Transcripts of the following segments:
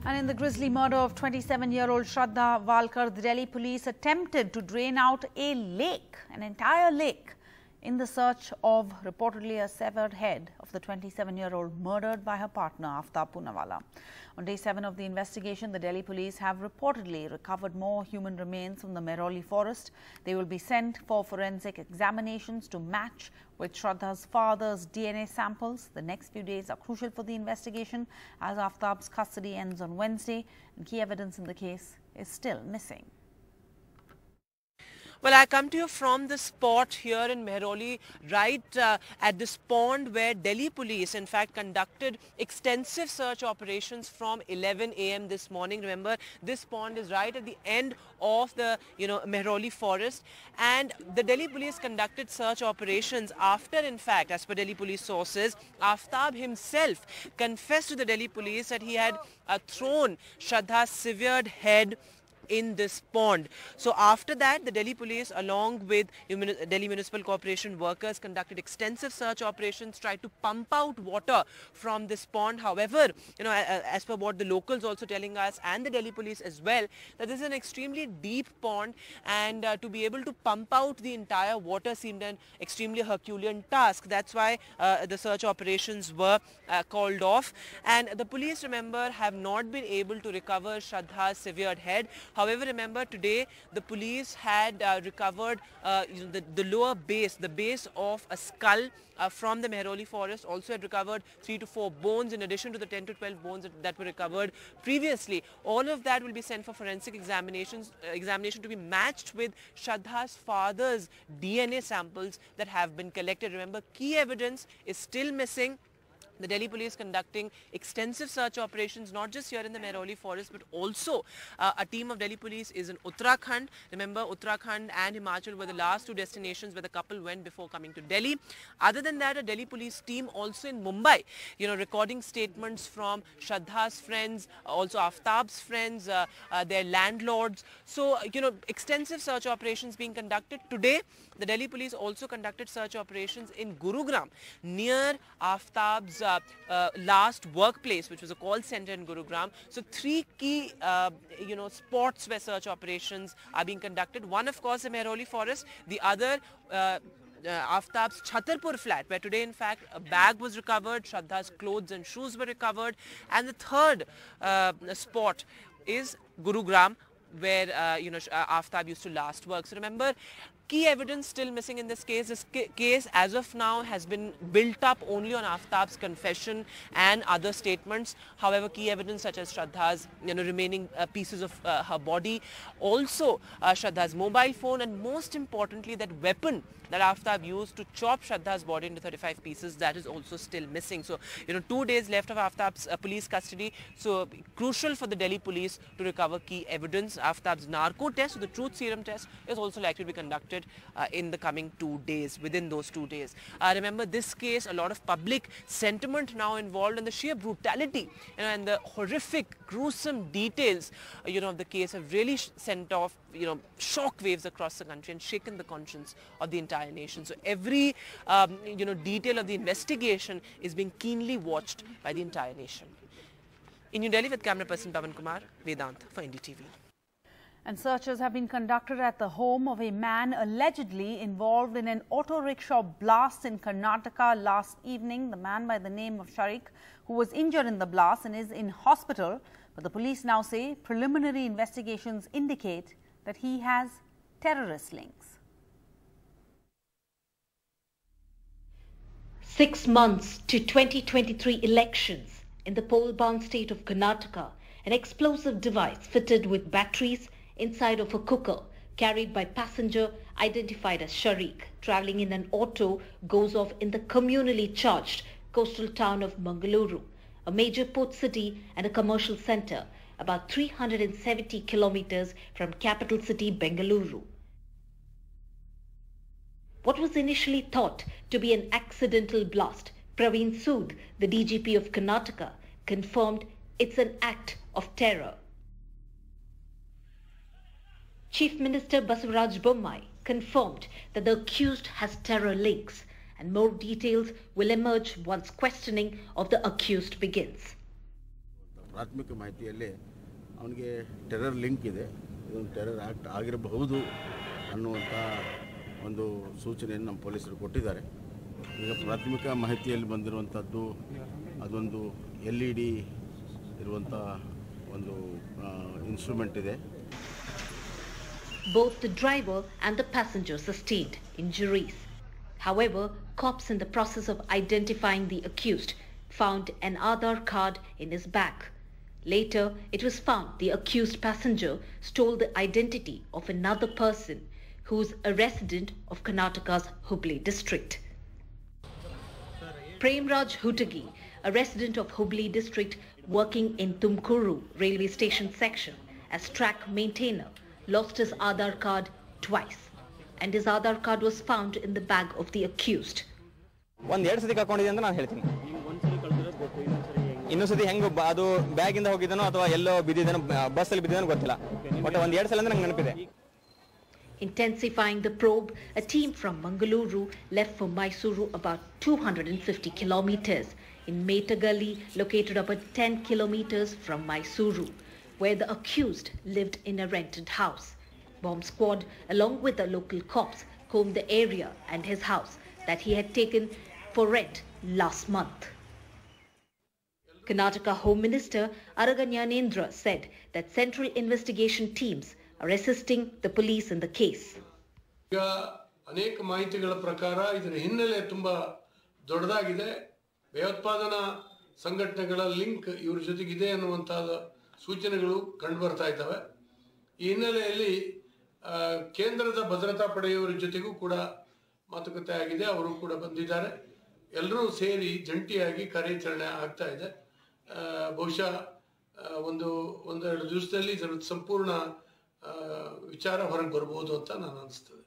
And in the grisly murder of 27-year-old Shraddha Walkar, the Delhi police attempted to drain out a lake, an entire lake, in the search of reportedly a severed head of the 27-year-old murdered by her partner Aaftab. On day 7 of the investigation, the Delhi police have reportedly recovered more human remains from the Mangaluru forest. They will be sent for forensic examinations to match with Shraddha's father's DNA samples. The next few days are crucial for the investigation as Aaftab's custody ends on Wednesday and key evidence in the case is still missing. Well, I come to you from the spot here in Mangaluru, right at this pond where Delhi police, in fact, conducted extensive search operations from 11 a.m. this morning. Remember, this pond is right at the end of the, Mangaluru forest. And the Delhi police conducted search operations after, in fact, as per Delhi police sources, Aaftab himself confessed to the Delhi police that he had thrown Shraddha's severed head in this pond. So after that, the Delhi police, along with Delhi Municipal Corporation workers, conducted extensive search operations, tried to pump out water from this pond. However, as per what the locals also telling us and the Delhi police as well, that this is an extremely deep pond, and to be able to pump out the entire water seemed an extremely Herculean task. That's why the search operations were called off. And the police, remember, have not been able to recover Shraddha's severed head. However, remember, today the police had recovered the lower base, the base of a skull from the Mangaluru forest. Also had recovered 3 to 4 bones in addition to the 10 to 12 bones that were recovered previously. All of that will be sent for forensic examination to be matched with Shraddha's father's DNA samples that have been collected. Remember, key evidence is still missing. The Delhi police conducting extensive search operations, not just here in the Mangaluru forest, but also a team of Delhi police is in Uttarakhand. Remember, Uttarakhand and Himachal were the last 2 destinations where the couple went before coming to Delhi. Other than that, a Delhi police team also in Mumbai, recording statements from Shraddha's friends, also Aaftab's friends, their landlords. So, extensive search operations being conducted. Today, the Delhi police also conducted search operations in Gurugram, near Aaftab's last workplace, which was a call center in Gurugram. So 3 key, spots where search operations are being conducted. One, of course, the Mangaluru forest. The other, Aaftab's Chhatarpur flat, where today, in fact, a bag was recovered, Shraddha's clothes and shoes were recovered. And the third spot is Gurugram, where, Aaftab used to last work. So remember, key evidence still missing in this case. This case, as of now, has been built up only on Aaftab's confession and other statements. However, key evidence such as Shraddha's, remaining pieces of her body, also Shraddha's mobile phone, and most importantly, that weapon that Aaftab used to chop Shraddha's body into 35 pieces, that is also still missing. So, 2 days left of Aaftab's police custody. So, crucial for the Delhi police to recover key evidence. Aaftab's narco test, so the truth serum test, is also likely to be conducted in the coming 2 days, within those 2 days. Remember, this case, a lot of public sentiment now involved, and the sheer brutality, and the horrific, gruesome details, of the case have really sent off, shock waves across the country and shaken the conscience of the entire nation. So every, detail of the investigation is being keenly watched by the entire nation. In New Delhi with camera person Pavan Kumar, Vedant for NDTV. And searches have been conducted at the home of a man allegedly involved in an auto rickshaw blast in Karnataka last evening. The man by the name of Shareeq, who was injured in the blast and is in hospital. But the police now say preliminary investigations indicate that he has terrorist links. 6 months to 2023 elections in the poll-bound state of Karnataka, an explosive device fitted with batteries inside of a cooker carried by passenger identified as Shareeq travelling in an auto goes off in the communally charged coastal town of Mangaluru, a major port city and a commercial centre about 370 kilometers from capital city Bengaluru. What was initially thought to be an accidental blast, Praveen Sood, the DGP of Karnataka, confirmed it's an act of terror. Chief Minister Basavaraj Bommai confirmed that the accused has terror links, and more details will emerge once questioning of the accused begins. ಪ್ರಾಥಮಿಕ ಮಾಹಿತಿಯಲ್ಲಿ ಅವನಿಗೆ terror link ಇದೆ, ಇದೊಂದು terror act ಆಗಿರಬಹುದು ಅನ್ನುವಂಥ ಒಂದು ಸೂಚನೆಯನ್ನು ನಮ್ಮ ಪೊಲೀಸರು ಕೊಟ್ಟಿದ್ದಾರೆ. ಈಗ ಪ್ರಾಥಮಿಕ ಮಾಹಿತಿಯಲ್ಲಿ ಬಂದಿರುವಂಥದ್ದು ಅದೊಂದು LED ಇರುವಂಥ ಒಂದು ಇನ್ಸ್ಟ್ರೂಮೆಂಟ್ ಇದೆ. Both the driver and the passenger sustained injuries. However, cops in the process of identifying the accused found an Aadhaar card in his bag. Later, it was found the accused passenger stole the identity of another person who is a resident of Karnataka's Hubli district. Premraj Hutagi, a resident of Hubli district working in Tumkuru railway station section as track maintainer, lost his Aadhaar card twice, and his Aadhaar card was found in the bag of the accused. ಒಂದು ಎರಡು ಸತಿ ಕಳ್ಕೊಂಡಿದೆ ಅಂತ ನಾನು ಹೇಳ್ತೀನಿ. ಇನ್ನೊಂದು ಸತಿ ಹೆಂಗೆ ಅದು ಬ್ಯಾಗಿಂದ ಹೋಗಿದ್ದಾನೋ ಅಥವಾ ಎಲ್ಲೋ ಬಿದ್ದಿದ್ದಾನೋ ಬಸ್ಸಲ್ಲಿ ಬಿದ್ದಿದ್ದಾನೋ ಗೊತ್ತಿಲ್ಲ, ಬಟ್ ಒಂದು ಎರಡು ಸಲ ಅಂದ್ರೆ ನಂಗೆ ನೆನಪಿದೆ. Intensifying the probe, a team from Mangaluru left for Mysuru about 250 kilometers in Metagalli, located about 10 kilometers from Mysuru, where the accused lived in a rented house. Bomb squad, along with the local cops, combed the area and his house that he had taken for rent last month. Karnataka Home Minister Araganyanendra said that central investigation teams are assisting the police in the case. ಅನೇಕ ಮಾಹಿತಿಗಳ ಪ್ರಕಾರ ಇದರ ಹಿನ್ನೆಲೆ ತುಂಬಾ ದೊಡ್ಡದಾಗಿದೆ. ಭಯೋತ್ಪಾದನಾ ಸಂಘಟನೆಗಳ link ಇವರ ಜೊತೆಗಿದೆ ಅನ್ನುವಂತಹ ಸೂಚನೆಗಳು ಕಂಡು ಬರ್ತಾ ಇದ್ದಾವೆ. ಈ ಹಿನ್ನೆಲೆಯಲ್ಲಿ ಕೇಂದ್ರದ ಭದ್ರತಾ ಪಡೆಯವರ ಜೊತೆಗೂ ಕೂಡ ಮಾತುಕತೆ ಆಗಿದೆ, ಅವರು ಕೂಡ ಬಂದಿದ್ದಾರೆ. ಎಲ್ಲರೂ ಸೇರಿ ಜಂಟಿಯಾಗಿ ಕಾರ್ಯಾಚರಣೆ ಆಗ್ತಾ ಇದೆ. ಬಹುಶಃ ಒಂದೆರಡು ದಿವಸದಲ್ಲಿ ಇದರ ಸಂಪೂರ್ಣ ವಿಚಾರ ಹೊರಗೆ ಬರಬಹುದು ಅಂತ ನಾನು ಅನಿಸ್ತದೆ.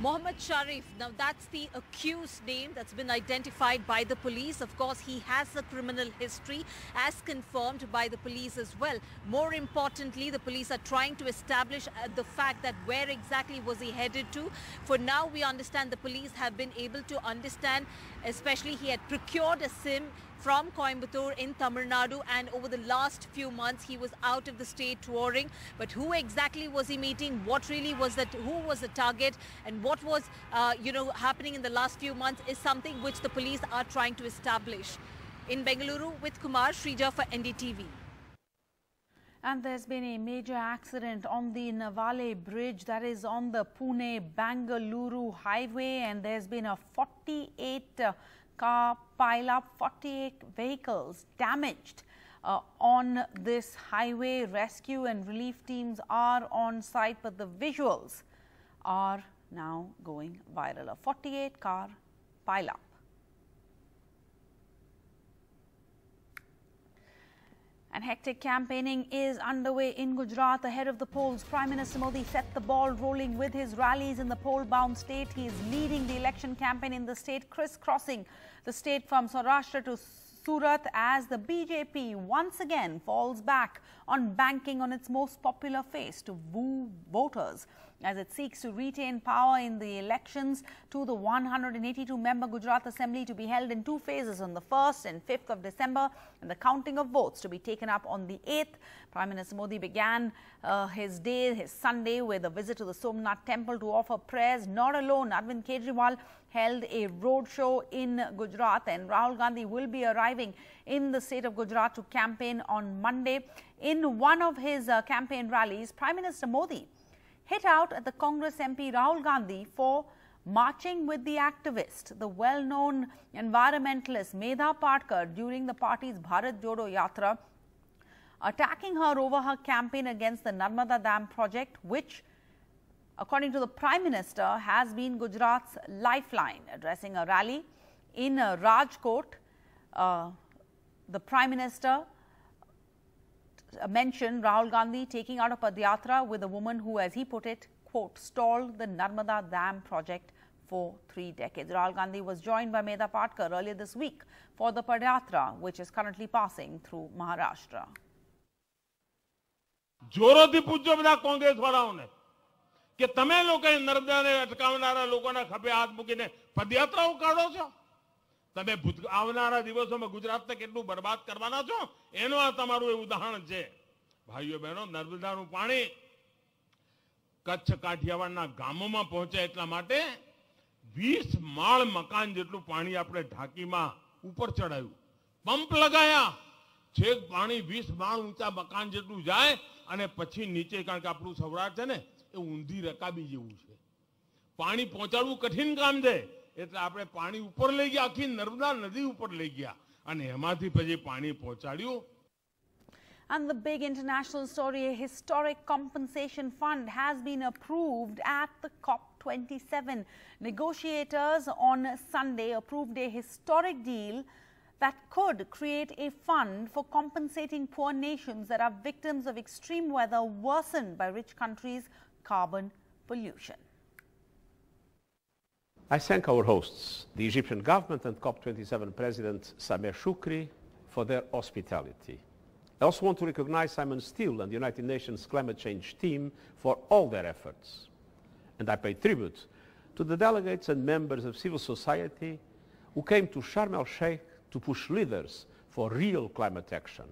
Mohammed Sharif, now that's the accused name that's been identified by the police. Of course, he has a criminal history as confirmed by the police as well. More importantly, the police are trying to establish the fact that where exactly was he headed to. For now, we understand the police have been able to understand, especially he had procured a SIM from Coimbatore in Tamil Nadu, and over the last few months he was out of the state touring. But who exactly was he meeting? What really was that? Who was the target? And what was happening in the last few months is something which the police are trying to establish. In Mangaluru with Kumar, Shrija for NDTV. And there's been a major accident on the Navale bridge, that is on the Pune-Bangalore highway, and there's been a 48 car pile-up, 48 vehicles damaged on this highway. Rescue and relief teams are on site, but the visuals are now going viral. A 48 car pile-up. And hectic campaigning is underway in Gujarat ahead of the polls. Prime Minister Modi set the ball rolling with his rallies in the poll-bound state. He is leading the election campaign in the state, crisscrossing the state from Saurashtra to Surat as the BJP once again falls back on banking on its most popular face to woo voters as it seeks to retain power in the elections to the 182-member Gujarat Assembly to be held in two phases on the 1st and 5th of December, and the counting of votes to be taken up on the 8th. Prime Minister Modi began his Sunday with a visit to the Somnath temple to offer prayers. Not alone, Arvind Kejriwal held a roadshow in Gujarat, and Rahul Gandhi will be arriving in the state of Gujarat to campaign on Monday. In one of his campaign rallies, Prime Minister Modi hit out at the Congress MP Rahul Gandhi for marching with the activist, the well-known environmentalist Medha Patkar, during the party's Bharat Jodo Yatra, attacking her over her campaign against the Narmada Dam project, which, according to the Prime Minister, has been Gujarat's lifeline. Addressing a rally in Rajkot, the Prime Minister mentioned Rahul Gandhi taking out a padyatra with a woman who, as he put it, quote, stalled the Narmada Dam project for 3 decades. Rahul Gandhi was joined by Medha Patkar earlier this week for the padyatra, which is currently passing through Maharashtra. જોરોથી પૂછજો બધા કોંગ્રેસ વાળાઓને કે તમે લોકો નર્મદાને અટકાવનારા લોકોના ખભે હાથ મૂકીને પદયાત્રાઓ કાઢો છો. તમે આવનારા દિવસોમાં ગુજરાતને કેટલું બરબાદ કરવાના છો એનો આ તમારું એ ઉદાહરણ છે. ભાઈઓ બહેનો, નર્મદાનું પાણી કચ્છ કાઠિયાવાડના ગામોમાં પહોંચે એટલા માટે 20 માળ મકાન જેટલું પાણી આપણે ઢાંકીમાં ઉપર ચડાયું, પંપ લગાયા, છેક પાણી 20 માળ ઊંચા મકાન જેટલું જાય અને પછી નીચે, કારણ કે આપણું સૌરાષ્ટ્ર છે ને એ ઊંધી રકાબી જેવું છે, પાણી પહોંચાડવું કઠિન કામ છે. એટલે આપણે પાણી ઉપર લઈ ગયા, આખી નર્મદા નદી ઉપર લઈ ગયા અને એમાંથી પછી પાણી પહોંચાડ્યું. And the big international story, a historic compensation fund has been approved at the COP27. Negotiators on Sunday approved a historic deal that could create a fund for compensating poor nations that are victims of extreme weather worsened by rich countries' carbon pollution. I thank our hosts, the Egyptian government and COP27 President Sameh Shoukry, for their hospitality. I also want to recognize Simon Steele and the United Nations climate change team for all their efforts. And I pay tribute to the delegates and members of civil society who came to Sharm el-Sheikh to push leaders for real climate action.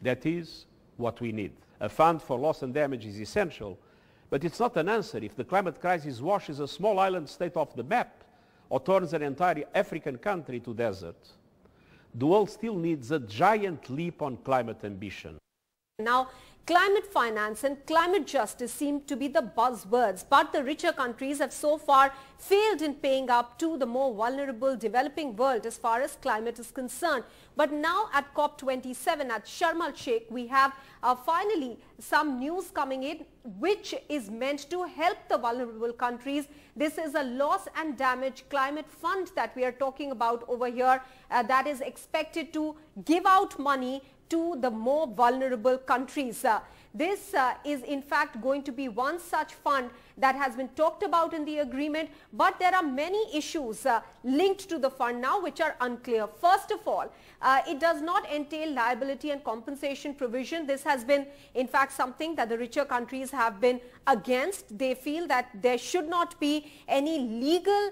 That is what we need. A fund for loss and damage is essential, but it's not an answer if the climate crisis washes a small island state off the map or turns an entire African country to desert. The world still needs a giant leap on climate ambition. Now, climate finance and climate justice seem to be the buzzwords, but the richer countries have so far failed in paying up to the more vulnerable developing world as far as climate is concerned. But now at COP27 at Sharm el-Sheikh, we have finally some news coming in which is meant to help the vulnerable countries. This is a loss and damage climate fund that we are talking about over here that is expected to give out money to the more vulnerable countries. This is in fact going to be one such fund that has been talked about in the agreement, but there are many issues linked to the fund now which are unclear. First of all, it does not entail liability and compensation provision. This has been in fact something that the richer countries have been against. They feel that there should not be any legal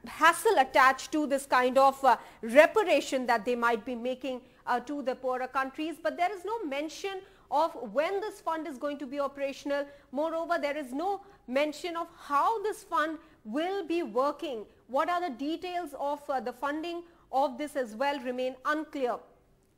hassle attached to this kind of reparation that they might be making to the poorer countries, but there is no mention of when this fund is going to be operational. Moreover, there is no mention of how this fund will be working. What are the details of the funding of this as well remain unclear.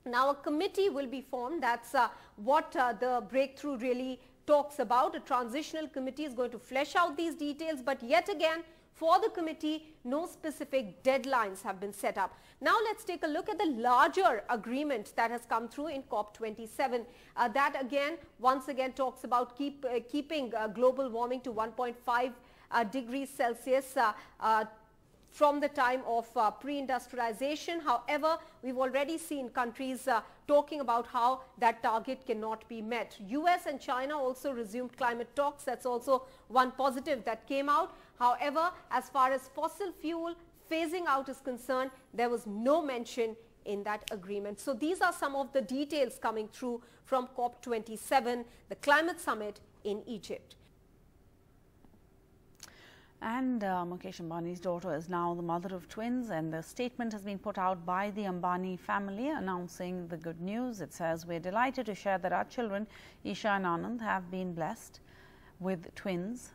Now, a committee will be formed. That's what the breakthrough really talks about. A transitional committee is going to flesh out these details, but yet again, for the committee, no specific deadlines have been set up. Now let's take a look at the larger agreement that has come through in COP27. That again, once again talks about keeping global warming to 1.5 degrees Celsius from the time of pre-industrialization. However, we've already seen countries talking about how that target cannot be met. US and China also resumed climate talks. That's also one positive that came out. However, as far as fossil fuel phasing out is concerned, there was no mention in that agreement. So these are some of the details coming through from COP27, the climate summit in Egypt. And Mukesh Ambani's daughter is now the mother of twins, and the statement has been put out by the Ambani family announcing the good news. It says, "We're delighted to share that our children, Isha and Anand, have been blessed with twins.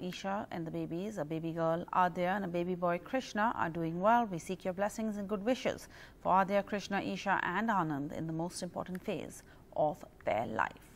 Isha and the babies, a baby girl Adya and a baby boy Krishna, are doing well. We seek your blessings and good wishes for Adya, Krishna, Isha and Anand in the most important phase of their life."